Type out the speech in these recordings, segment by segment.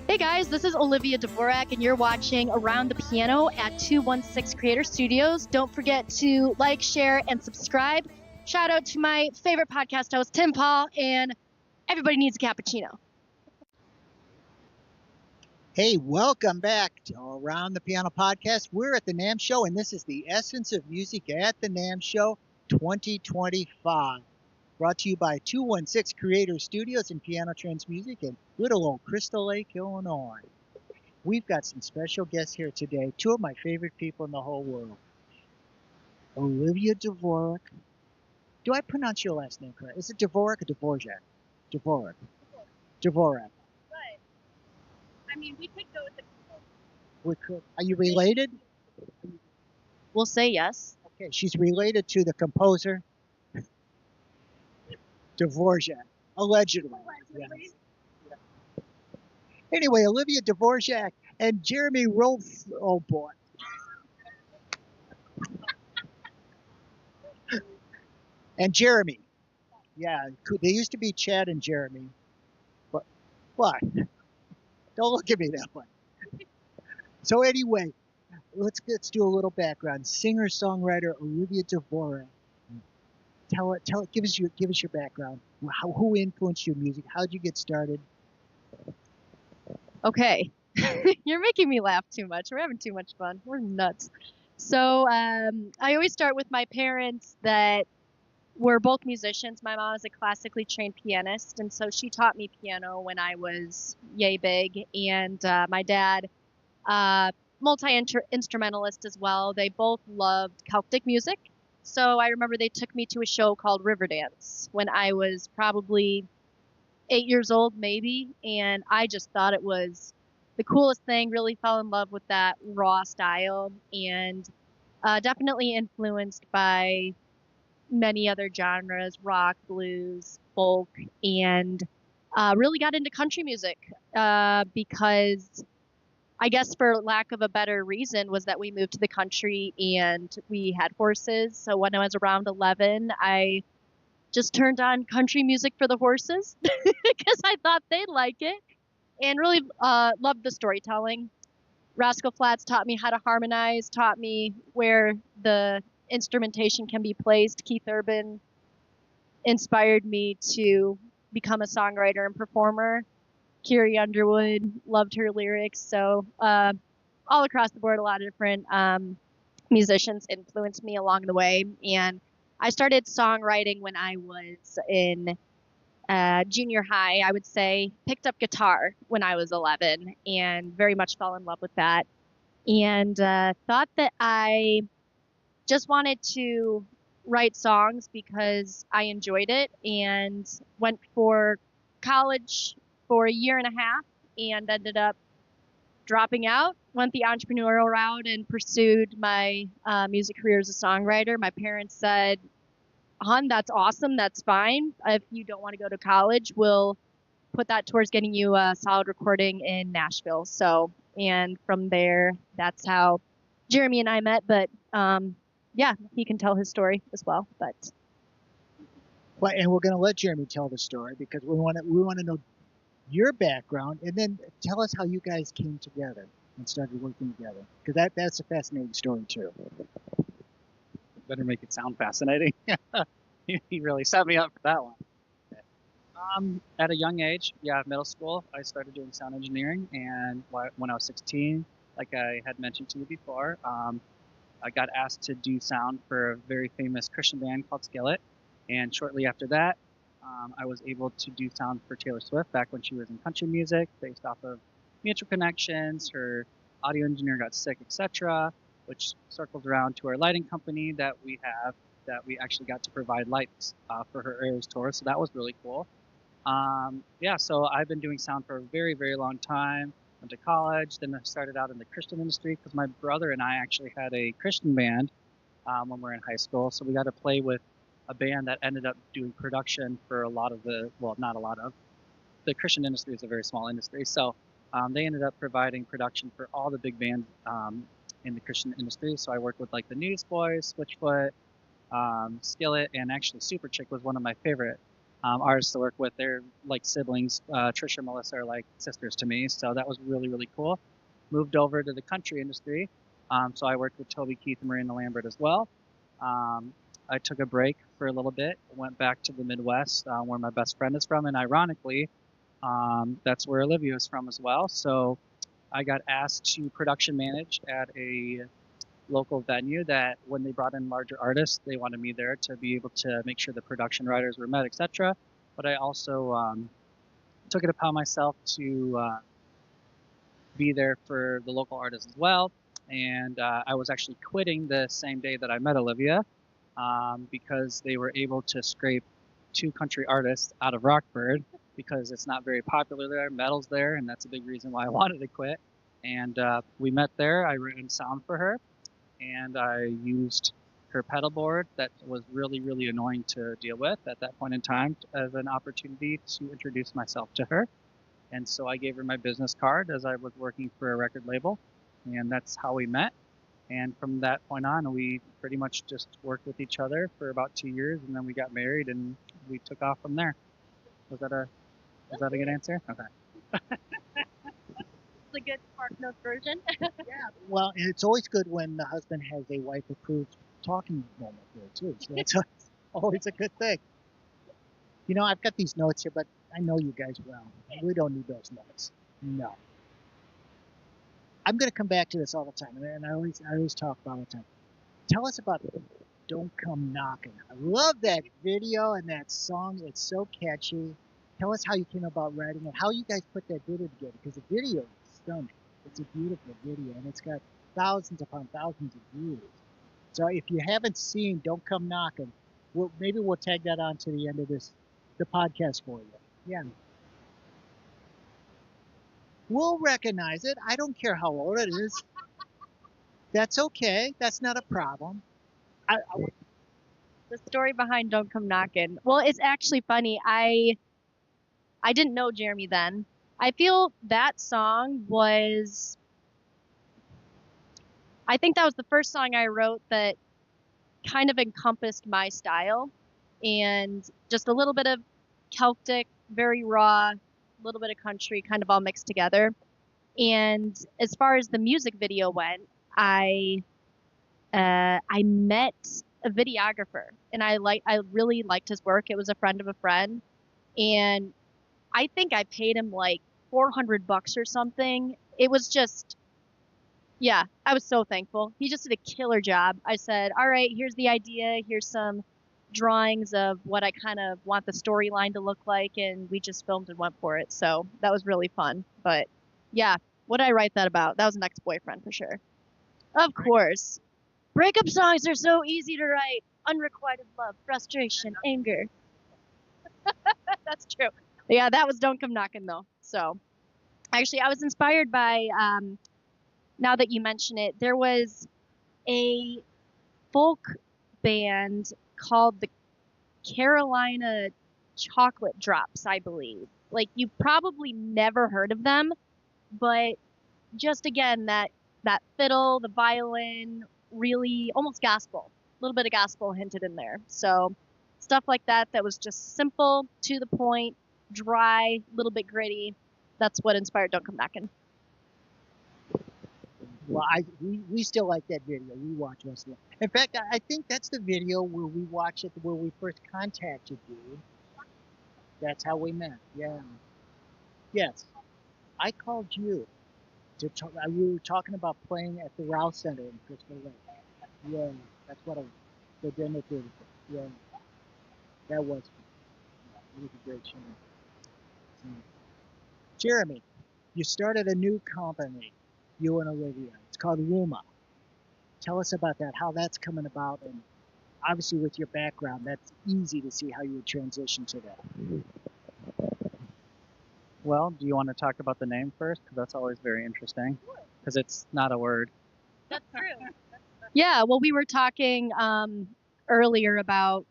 Hey guys, this is Olivia Dvorak, and you're watching Around the Piano at 216 Creator Studios. Don't forget to like, share, and subscribe. Shout out to my favorite podcast host, Tim Paul, and everybody needs a cappuccino. Hey, welcome back to Around the Piano podcast. We're at the NAMM show, and this is the Essence of Music at the NAMM show 2025. Brought to you by 216 Creator Studios and Piano Trends Music in little old Crystal Lake, Illinois. We've got some special guests here today, two of my favorite people in the whole world. Olivia Dvorak. Do I pronounce your last name correct? Is it Dvorak or Dvorak? Dvorak. Dvorak. But, I mean, we could go with the... We could. Are you related? We'll say yes. Okay, she's related to the composer Dvorak, allegedly. Yes. Yeah. Anyway, Olivia Dvorak and Jeremy Rollefson. Oh boy. And Jeremy. Yeah, they used to be Chad and Jeremy. But what? Don't look at me that way. So anyway, let's do a little background. Singer-songwriter Olivia Dvorak. Give us your background. Who influenced your music? How'd you get started? Okay. You're making me laugh too much. We're having too much fun. We're nuts. So I always start with my parents that were both musicians. My mom is a classically trained pianist, and so she taught me piano when I was yay big. And my dad, multi-instrumentalist as well. They both loved Celtic music. So I remember they took me to a show called Riverdance when I was probably 8 years old, maybe. And I just thought it was the coolest thing, really fell in love with that raw style, and definitely influenced by many other genres, rock, blues, folk, and really got into country music because I guess for lack of a better reason was that we moved to the country and we had horses. So when I was around 11, I just turned on country music for the horses because I thought they'd like it and really loved the storytelling. Rascal Flatts taught me how to harmonize, taught me where the instrumentation can be placed. Keith Urban inspired me to become a songwriter and performer. Carrie Underwood, loved her lyrics. So all across the board, a lot of different musicians influenced me along the way. And I started songwriting when I was in junior high, I would say. Picked up guitar when I was 11 and very much fell in love with that. And thought that I just wanted to write songs because I enjoyed it, and went for college for a year and a half and ended up dropping out, went the entrepreneurial route and pursued my music career as a songwriter. My parents said, "Hon, that's awesome. That's fine. If you don't want to go to college, we'll put that towards getting you a solid recording in Nashville." So, and from there, that's how Jeremy and I met. But yeah, he can tell his story as well. But and we're going to let Jeremy tell the story because we want to know your background, and then tell us how you guys came together and started working together, because that's a fascinating story too. Better make it sound fascinating. He really set me up for that one. At a young age, middle school, I started doing sound engineering, and when I was 16, like I had mentioned to you before, I got asked to do sound for a very famous Christian band called Skillet, and shortly after that, I was able to do sound for Taylor Swift back when she was in country music, based off of mutual connections. Her audio engineer got sick, etc., which circled around to our lighting company that we have, that we actually got to provide lights for her Eras tour. So that was really cool. So I've been doing sound for a very, very long time. Went to college, then I started out in the Christian industry because my brother and I actually had a Christian band when we were in high school. So we got to play with a band that ended up doing production for a lot of not a lot of, the Christian industry is a very small industry. So they ended up providing production for all the big bands in the Christian industry. So I worked with like the Newsboys, Switchfoot, Skillet, and actually Super Chick was one of my favorite artists to work with. They're like siblings. Trisha and Melissa are like sisters to me, so that was really, really cool. Moved over to the country industry, so I worked with Toby Keith and Miranda Lambert as well. I took a break for a little bit, went back to the Midwest, where my best friend is from, and ironically, that's where Olivia is from as well. So I got asked to production manage at a local venue that when they brought in larger artists, they wanted me there to be able to make sure the production writers were met, etc. But I also took it upon myself to be there for the local artists as well. And I was actually quitting the same day that I met Olivia because they were able to scrape 2 country artists out of Rockford because it's not very popular there. Metal's there, and that's a big reason why I wanted to quit. And we met there. I ran sound for her, and I used her pedal board that was really, really annoying to deal with at that point in time as an opportunity to introduce myself to her. And so I gave her my business card as I was working for a record label, and that's how we met. And from that point on, we pretty much just worked with each other for about 2 years, and then we got married, and we took off from there. Was that a good answer? Okay. It's a good Spark Notes version. Yeah. Well, it's always good when the husband has a wife-approved talking moment there too. So it's always a good thing. You know, I've got these notes here, but I know you guys well. We don't need those notes. No. I'm going to come back to this all the time, and I always talk about it all the time. Tell us about Don't Come Knocking. I love that video and that song. It's so catchy. Tell us how you came about writing it, how you guys put that video together, because the video is stunning. It's a beautiful video, and it's got thousands upon thousands of views. So if you haven't seen Don't Come Knocking, maybe we'll tag that on to the end of the podcast for you. Yeah. We'll recognize it. I don't care how old it is. That's okay. That's not a problem. The story behind Don't Come Knockin'. Well, it's actually funny. I didn't know Jeremy then. I feel that song was, I think that was the first song I wrote that kind of encompassed my style and just a little bit of Celtic, very raw, a little bit of country, kind of all mixed together. And as far as the music video went, I met a videographer, and I really liked his work. It was a friend of a friend, and I think I paid him like $400 or something. It was just, yeah, I was so thankful. He just did a killer job. I said, all right, here's the idea. Here's some drawings of what I kind of want the storyline to look like, and we just filmed and went for it. So that was really fun. But yeah, what did I write that about? That was an ex-boyfriend for sure. Of course. Breakup songs are so easy to write. Unrequited love, frustration, anger. That's true. Yeah, that was Don't Come Knockin' though. So actually, I was inspired by, now that you mention it, there was a folk band called the Carolina Chocolate Drops, I believe. Like, you probably never heard of them, but just again, that fiddle, the violin, really almost gospel, a little bit of gospel hinted in there. So stuff like that was just simple, to the point, dry, a little bit gritty. That's what inspired Don't Come Knockin'. Well, we still like that video. We watch us. In fact, I think that's the video where we watched it, where we first contacted you. That's how we met. Yeah. Yes. I called you to talk. We were talking about playing at the Rouse Center in Crystal Lake. Yeah, that's what the dinner theater. Yeah, that was. It was a great show. So, Jeremy, you started a new company, you and Olivia. It's called Luma. Tell us about that, how that's coming about, and obviously with your background, that's easy to see how you would transition to that. Well, do you want to talk about the name first? Because that's always very interesting. Because it's not a word. That's true. Yeah, well, we were talking earlier about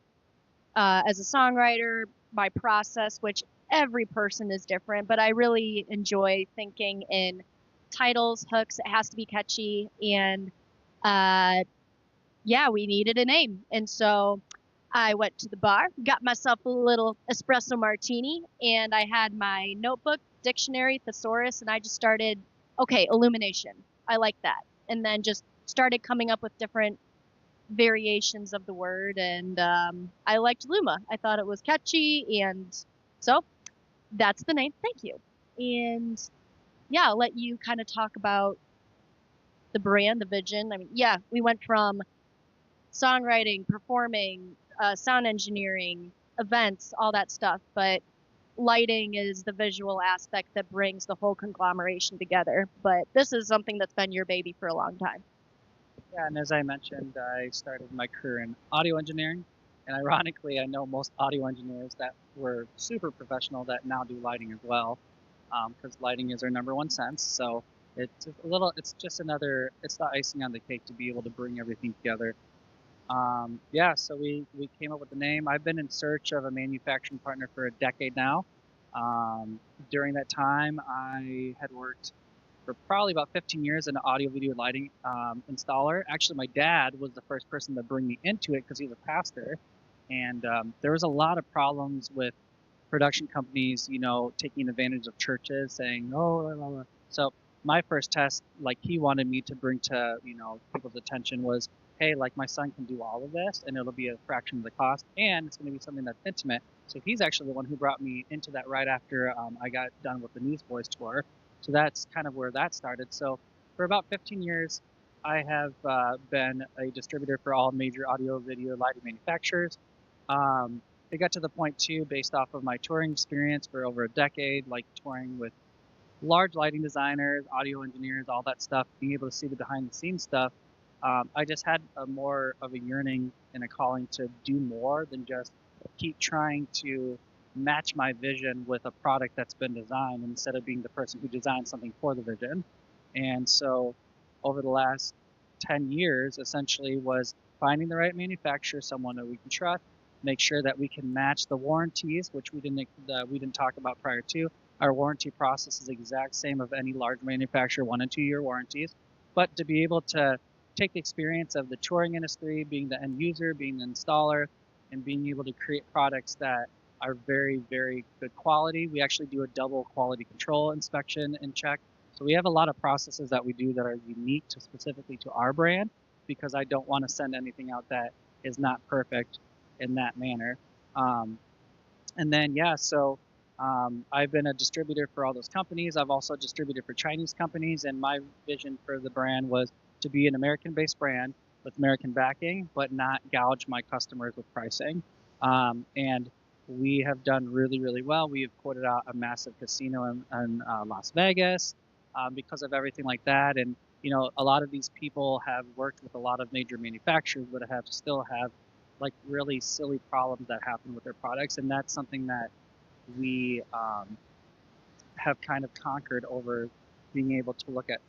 as a songwriter, my process, which every person is different, but I really enjoy thinking in titles, hooks. It has to be catchy, and yeah, we needed a name, and so I went to the bar, got myself a little espresso martini, and I had my notebook, dictionary, thesaurus, and I just started, okay, illumination. I like that. And then just started coming up with different variations of the word. And I liked Luma. I thought it was catchy. And so that's the name. Thank you. And yeah, I'll let you kind of talk about the brand, the vision. I mean, yeah, we went from songwriting, performing, sound engineering, events, all that stuff. But lighting is the visual aspect that brings the whole conglomeration together. But this is something that's been your baby for a long time. Yeah, and as I mentioned, I started my career in audio engineering. And ironically, I know most audio engineers that were super professional that now do lighting as well, because lighting is our number one sense. So it's just another, it's the icing on the cake to be able to bring everything together. Yeah, so we came up with the name. I've been in search of a manufacturing partner for a decade now. During that time, I had worked for probably about 15 years in an audio video lighting installer. Actually, my dad was the first person to bring me into it because he's a pastor. And there was a lot of problems with production companies, taking advantage of churches, saying, oh, blah, blah, blah. So my first test, like he wanted me to bring to, people's attention was, hey, like my son can do all of this and it'll be a fraction of the cost and it's going to be something that's intimate. So he's actually the one who brought me into that right after I got done with the Newsboys tour. So that's kind of where that started. So for about 15 years, I have been a distributor for all major audio video lighting manufacturers. It got to the point too, based off of my touring experience for over a decade, like touring with large lighting designers, audio engineers, all that stuff, being able to see the behind the scenes stuff. I just had more of a yearning and a calling to do more than just keep trying to match my vision with a product that's been designed instead of being the person who designed something for the vision. And so over the last 10 years, essentially was finding the right manufacturer, someone that we can trust, make sure that we can match the warranties, which we didn't talk about prior to. Our warranty process is the exact same of any large manufacturer, 1 and 2 year warranties. But to be able to take the experience of the touring industry, being the end user, being the installer, and being able to create products that are very, very good quality. We actually do a double quality control inspection and check. So we have a lot of processes that we do that are unique to specifically to our brand, because I don't want to send anything out that is not perfect in that manner. And then, yeah, so I've been a distributor for all those companies. I've also distributed for Chinese companies, and my vision for the brand was to be an American-based brand with American backing, but not gouge my customers with pricing. And we have done really, really well. We have quoted out a massive casino in Las Vegas because of everything like that. And, a lot of these people have worked with a lot of major manufacturers, but still have like really silly problems that happen with their products. And that's something that we have kind of conquered over being able to look at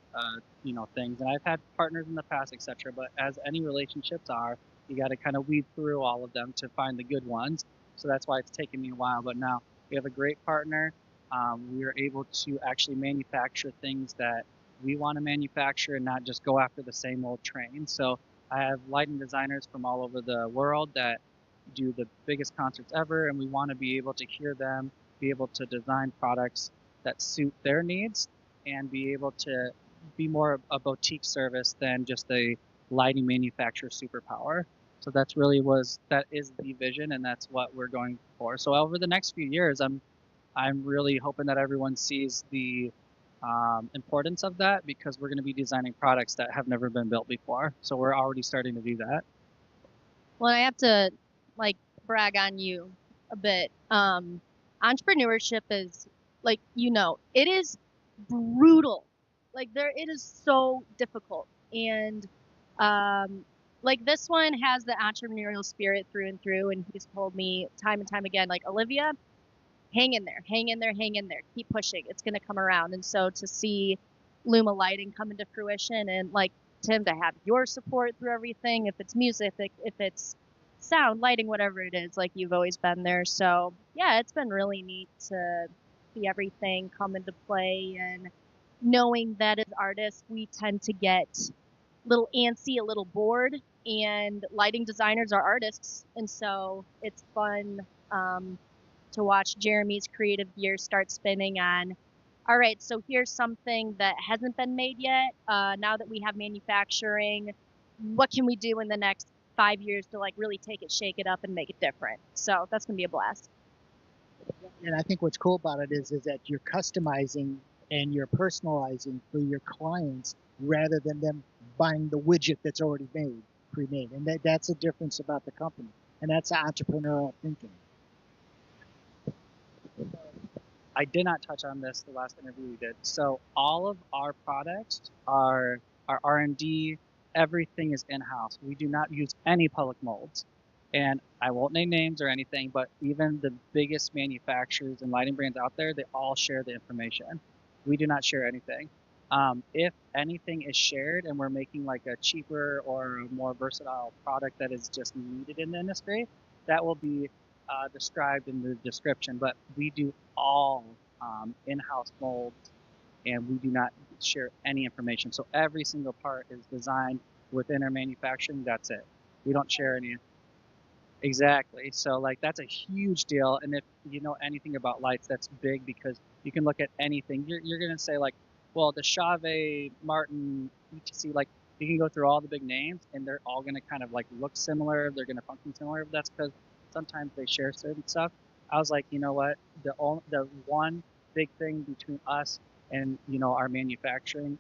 things. And I've had partners in the past, etc. But as any relationships are, you got to kind of weed through all of them to find the good ones. So that's why it's taken me a while. But now we have a great partner. We are able to actually manufacture things that we want to manufacture and not just go after the same old train. So I have lighting designers from all over the world that do the biggest concerts ever, and we want to be able to hear them, be able to design products that suit their needs, and be able to be more a boutique service than just a lighting manufacturer superpower. So that is the vision, and that's what we're going for. So over the next few years, I'm really hoping that everyone sees the importance of that, because we're going to be designing products that have never been built before. So we're already starting to do that. Well, I have to brag on you a bit. Entrepreneurship is it is brutal. It is so difficult. And this one has the entrepreneurial spirit through and through. And he's told me time and time again, Olivia, hang in there, hang in there, hang in there, keep pushing. It's going to come around. And so to see Luma Lighting come into fruition, and Tim, to have your support through everything, if it's music, if it's sound, lighting, whatever it is, you've always been there. So yeah, it's been really neat to see everything come into play, and knowing that as artists, we tend to get little antsy, a little bored, and lighting designers are artists, and so it's fun to watch Jeremy's creative gears start spinning on, all right, so here's something that hasn't been made yet. Now that we have manufacturing, what can we do in the next 5 years to like really take it, shake it up, and make it different? So that's gonna be a blast. And I think what's cool about it is that you're customizing and you're personalizing for your clients rather than them buying the widget that's already made, pre-made. And that's the difference about the company. And that's entrepreneurial thinking. I did not touch on this the last interview we did. So all of our products are our R&D, everything is in-house. We do not use any public molds. And I won't name names or anything, but even the biggest manufacturers and lighting brands out there, they all share the information. We do not share anything. If anything is shared and we're making like a cheaper or a more versatile product that is just needed in the industry, that will be described in the description. But we do all in-house molds, and we do not share any information. So every single part is designed within our manufacturing. That's it. We don't share any. Exactly. So like that's a huge deal. And if you know anything about lights, that's big because you can look at anything. You're gonna say like, well, the Chauvet, Martin, ETC, like you can go through all the big names and they're all gonna kind of like look similar. They're gonna function similar. That's because sometimes they share certain stuff. I was like, you know what? The one big thing between us and our manufacturing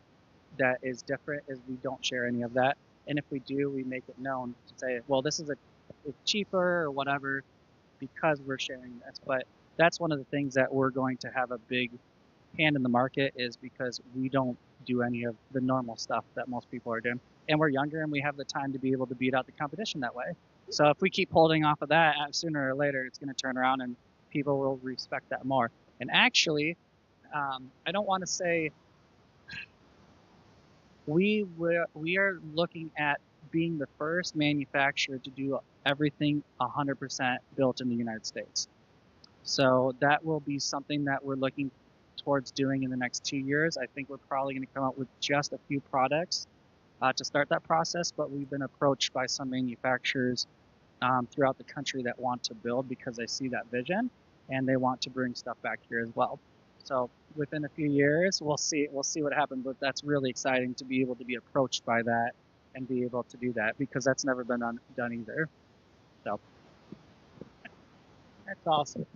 that is different is we don't share any of that. And if we do, we make it known to say, well, this is it's cheaper or whatever because we're sharing this. But that's one of the things that we're going to have a big hand in the market is because we don't do any of the normal stuff that most people are doing. And we're younger and we have the time to be able to beat out the competition that way. So if we keep holding off of that, sooner or later, it's going to turn around and people will respect that more. And actually, I don't want to say we are looking at being the first manufacturer to do everything 100% built in the United States. So that will be something that we're looking towards doing in the next 2 years. I think we're probably going to come out with just a few products to start that process, but we've been approached by some manufacturers throughout the country that want to build because they see that vision and they want to bring stuff back here as well. So within a few years, we'll see what happens, but that's really exciting to be able to be approached by that and be able to do that because that's never been done either. So that's awesome.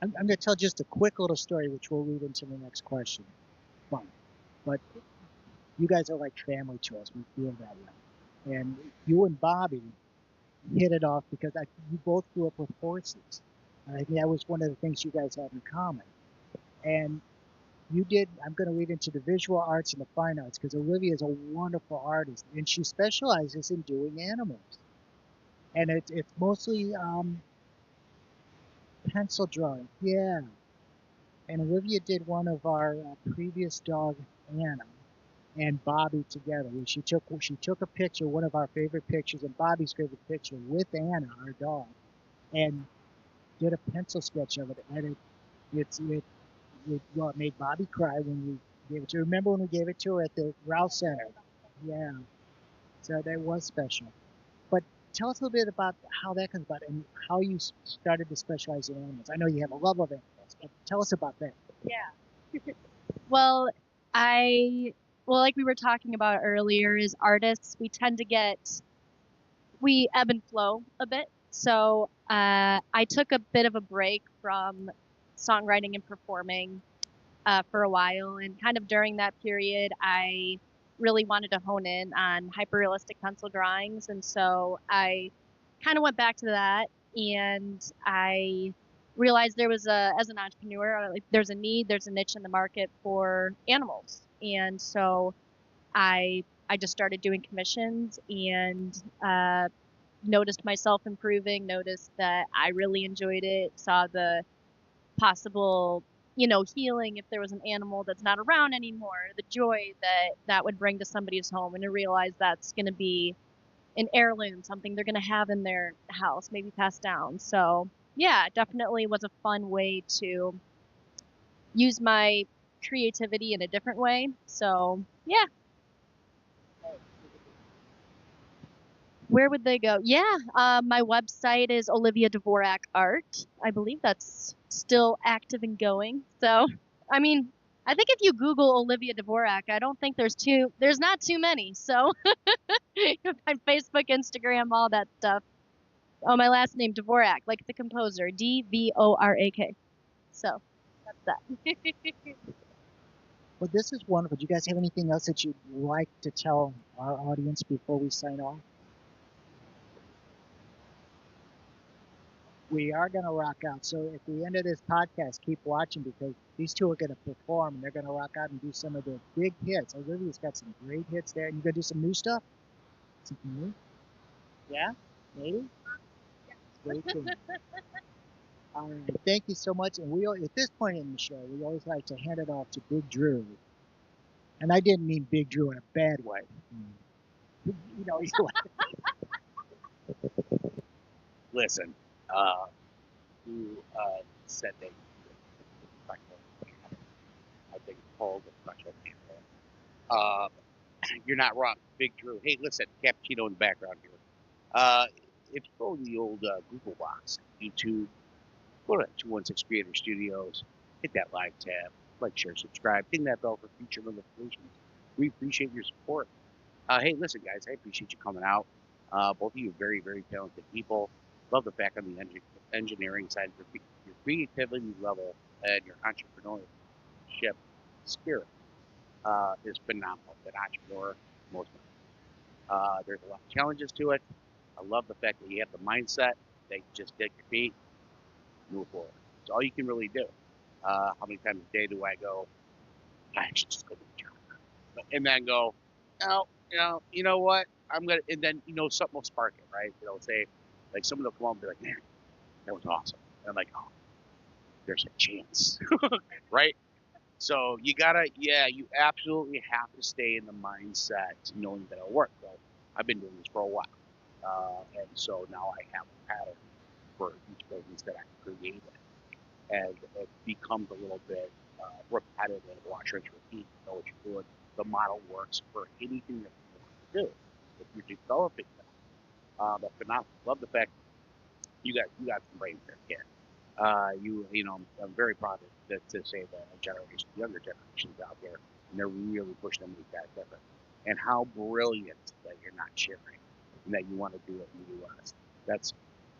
I'm going to tell just a quick little story, which we'll lead into the next question. Fun. But you guys are like family to us. We feel that way. And you and Bobby hit it off because you both grew up with horses. And I think that was one of the things you guys had in common. And you did, I'm going to lead into the visual arts and the fine arts because Olivia is a wonderful artist and she specializes in doing animals. And it's mostly pencil drawing. Yeah. And Olivia did one of our previous dog, Anna, and Bobby together. She took a picture, one of our favorite pictures, and Bobby's favorite picture with Anna, our dog, and did a pencil sketch of it. And it made Bobby cry when we gave it to her. Remember when we gave it to her at the Rouse Center? Yeah. So that was special. But tell us a little bit about how that comes about and how you started to specialize in animals. I know you have a love of animals, but tell us about that. Yeah. Well, like we were talking about earlier, as artists, we tend to we ebb and flow a bit. So I took a bit of a break from songwriting and performing for a while. And kind of during that period, I really wanted to hone in on hyperrealistic pencil drawings. And so I kind of went back to that and I realized as an entrepreneur, like there's a niche in the market for animals. And so I just started doing commissions and noticed myself improving, noticed that I really enjoyed it, saw the possible, healing if there was an animal that's not around anymore, the joy that would bring to somebody's home, and to realize that's going to be an heirloom, something they're going to have in their house, maybe passed down. So yeah, definitely was a fun way to use my creativity in a different way. So yeah. Where would they go? Yeah, my website is Olivia Dvorak Art. I believe that's still active and going. So, I mean, I think if you Google Olivia Dvorak, I don't think there's not too many. So, you can find Facebook, Instagram, all that stuff. Oh, my last name Dvorak, like the composer, Dvorak. So, that's that. Well, this is wonderful. Do you guys have anything else that you'd like to tell our audience before we sign off? We are going to rock out. So at the end of this podcast, keep watching because these two are going to perform and they're going to rock out and do some of the big hits. Olivia's got some great hits there. You going to do some new stuff? Something new? Yeah? Maybe? Stay tuned. All right. Thank you so much. And at this point in the show, we always like to hand it off to Big Drew. And I didn't mean Big Drew in a bad way. You know, he's Listen, who said they I think called a special camera. You're not wrong, Big Drew. Hey, listen, cappuccino in the background here. If you go to the old Google box, YouTube, go to 216 Creator Studios, hit that like tab, like, share, subscribe, ding that bell for future notifications. We appreciate your support. Hey, listen, guys, I appreciate you coming out. Both of you are very, very talented people. Love the fact on the engineering side, your creativity level and your entrepreneurship spirit is phenomenal. An entrepreneur, most of there's a lot of challenges to it. I love the fact that you have the mindset that you just dig your feet, move forward. It's all you can really do. How many times a day do I go, I should just go to the job, and then go, oh, you know what? I'm gonna, and then something will spark it, right? Say, like someone will come on and be like, man, that was awesome. And I'm like, oh, there's a chance, right? So you absolutely have to stay in the mindset knowing that it'll work. Well, I've been doing this for a while, and so now I have a pattern for each business that I created, and it becomes a little bit repetitive, watch, rinse, repeat. You know what you're doing. The model works for anything that you want to do if you're developing that. But phenomenal. Love the fact you got some brains there, kid. I'm very proud to say that younger generations out there, and they're really pushing to make that different. And how brilliant that you're not sharing, and that you want to do it in the U.S. That's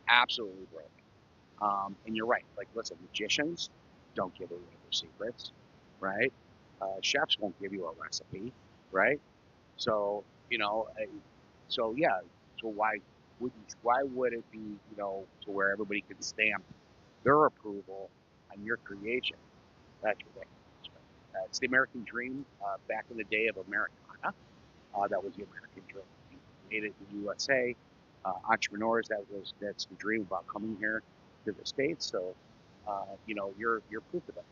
absolutely brilliant. And you're right. Like, listen, magicians don't give away their secrets, right? Chefs won't give you a recipe, right? So so why would it be to where everybody can stamp their approval on your creation? That's ridiculous. It's the American dream. Back in the day of Americana, that was the American dream. You made it in the USA. Entrepreneurs, that's the dream about coming here to the States. So you're proof of that.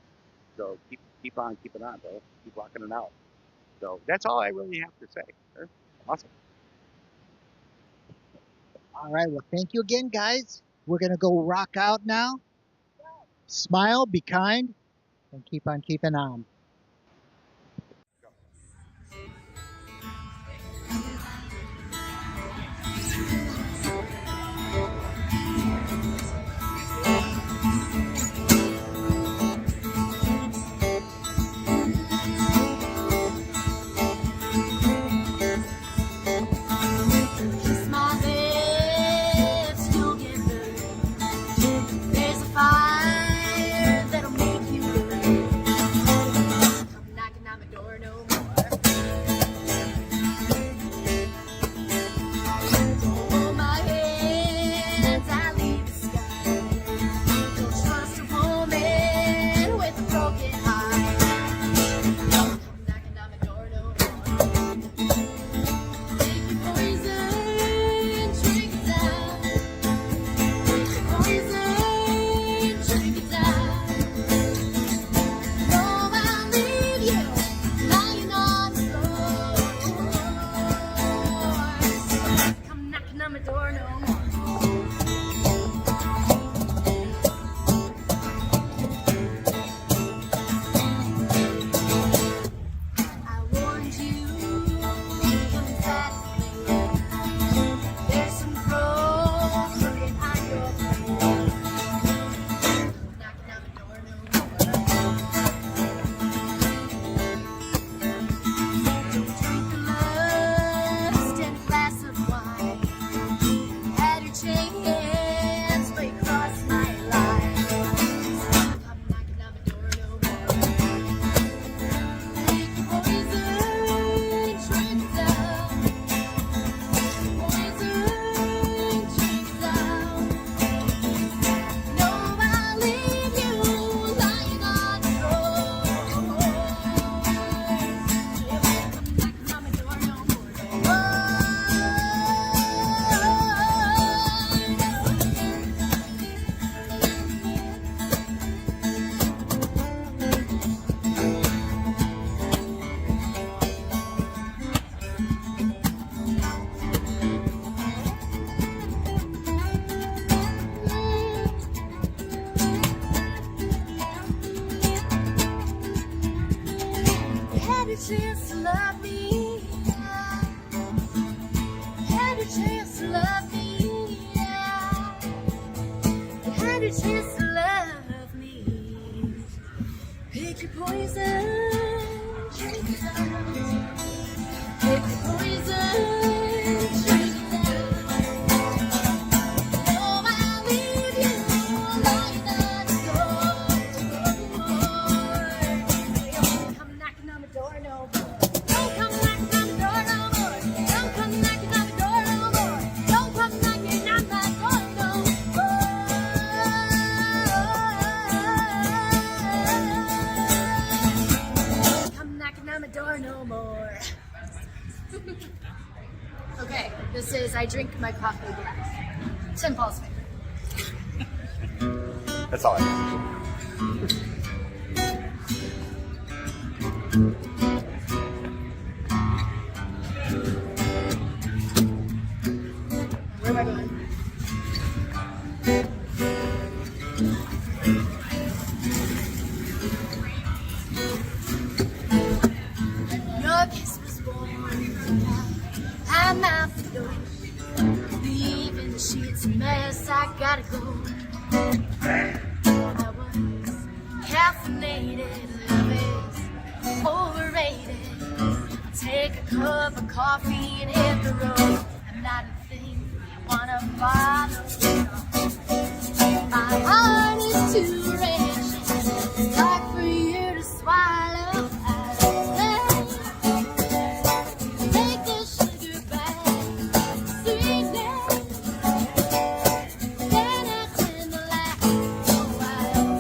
So keep on keeping on, bro. Keep rocking it out. So that's all I really have to say. Sure. Awesome. all right. Well, thank you again, guys. We're going to go rock out now. Smile, be kind, and keep on keeping on. There's love me. Had a chance to love me. Had a chance to love me. Pick your poison. Drink it down. Pick your poison. Drink it down. Oh, I'll leave you lying on the door. Don't come knocking on the door no more. Don't come knocking on the door no more. Don't come knocking on the door no more. Don't come knocking on my door no more. Don't come knocking on my door no more. Okay, this is I Drink My Coffee Black. Tim Paul's favorite. That's all I got. Where am I going? Your kiss was warm. I'm out the door. Leaving the sheets a mess. I gotta go. I was caffeinated. Love is overrated. Take a cup of coffee and hit the road. I'm not a thing you wanna follow. My heart is too rich. It's hard for you to swallow. Take the sugar back, sweetness. Then I tend to laugh. Oh, I'll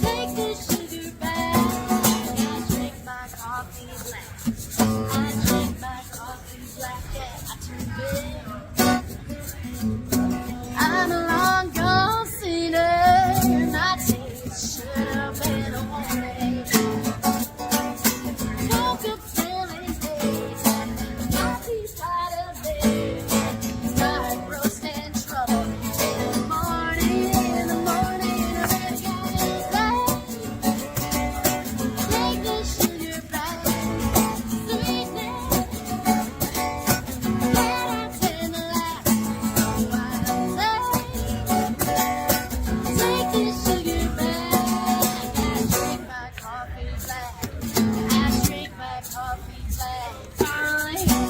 take the sugar back. I drink my coffee black. I drink my coffee black. Yeah, I turn bitter. I'm a long gone sinner. My taste should have been a warning. Woke up feeling hazy. Coffee's part of it. Start roasting trouble. In the morning, I really gotta say, take the sugar back, sweetness. Then I tend to laugh. Oh, I'll take the sugar back. I drink my coffee black. I drink my coffee black. Oh, yeah.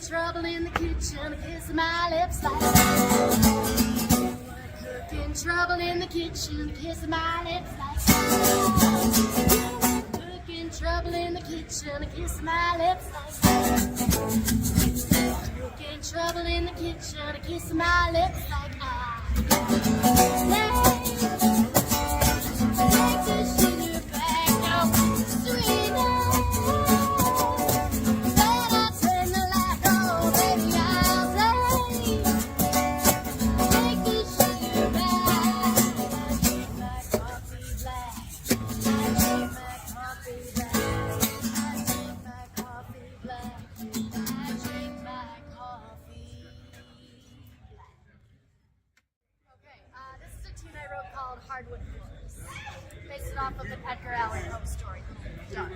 Trouble in the kitchen, kiss my lips like cooking trouble in the kitchen, kiss my lips like cooking trouble in the kitchen, kiss my lips like cooking trouble in the kitchen, kiss my lips like take the sugar back, oh, sweetness. Then I turn the light on, baby, I'll take the sugar back. I drink my coffee black. I drink my coffee black. I drink my coffee black. I drink my coffee black. Okay, this is a tune I wrote called Hardwood Floors. Based it off of an Edgar Allan Poe story. Done.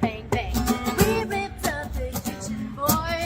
Bang, bang. We ripped up the kitchen board.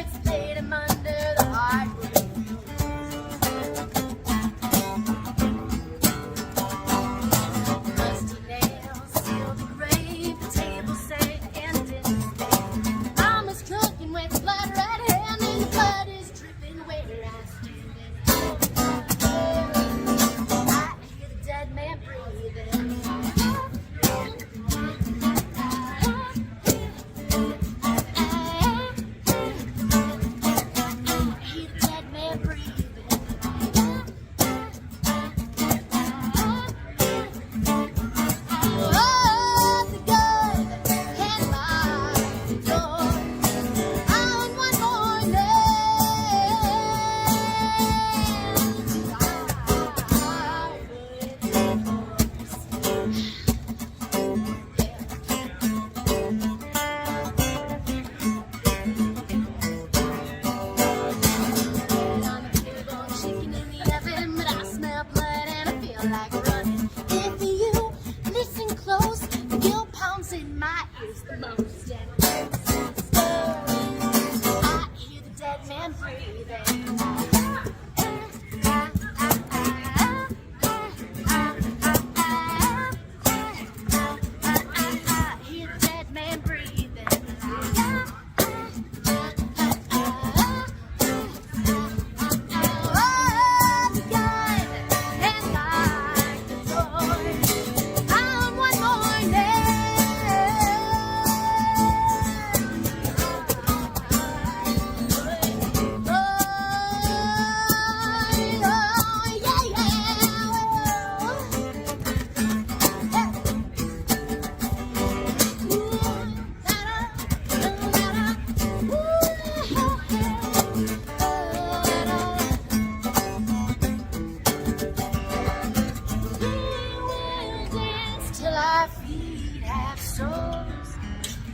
like running. If you listen close, the guilt pounds in my ears the most. I hear the dead man breathing. I hear the dead man breathing.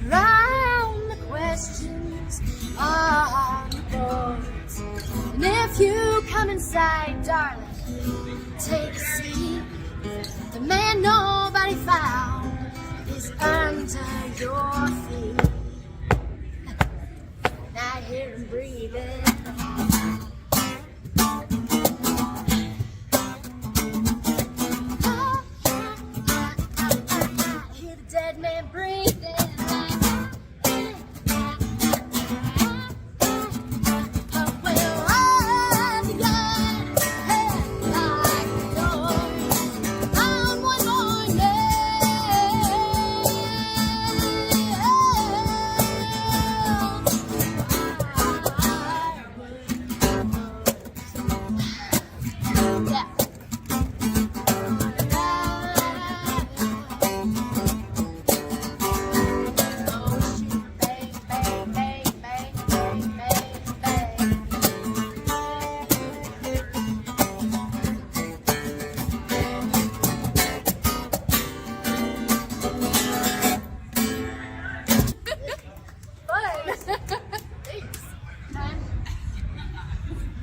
Round the questions on the boards. And if you come inside, darling, take a seat. The man nobody found is under your feet. And I hear him breathing. I hear the dead man breathing.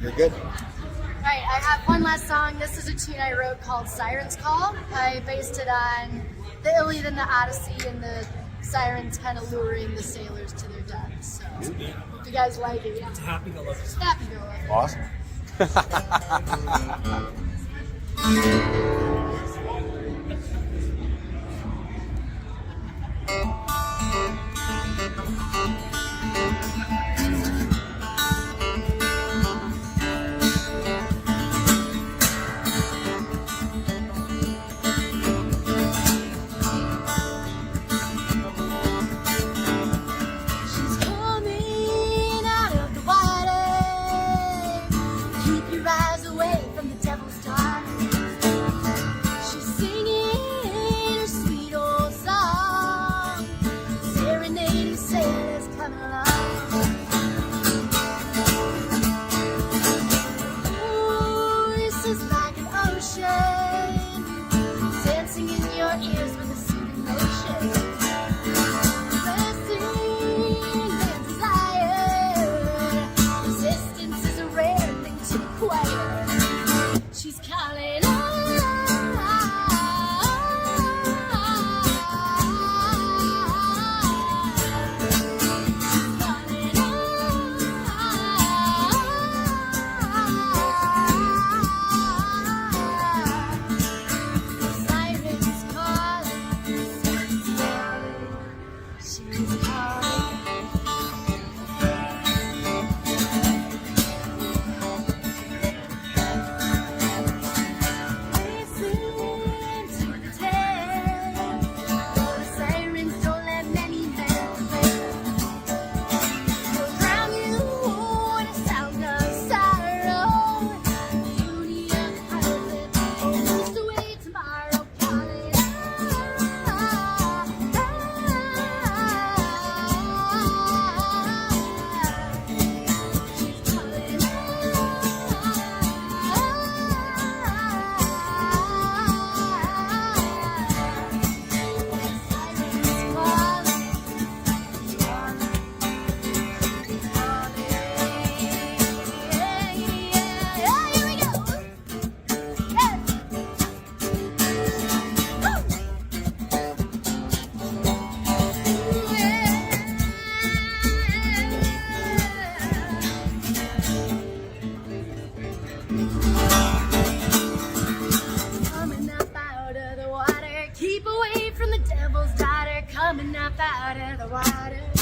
You're good. Alright, I have one last song. This is a tune I wrote called Siren's Call. I based it on the Iliad and the Odyssey and the sirens kind of luring the sailors to their death. So, hope you guys like it. It's happy go lucky. Happy go lucky. Awesome. She's coming out of the water. Keep your eyes away from the devil's dark. devil's daughter coming up out of the water.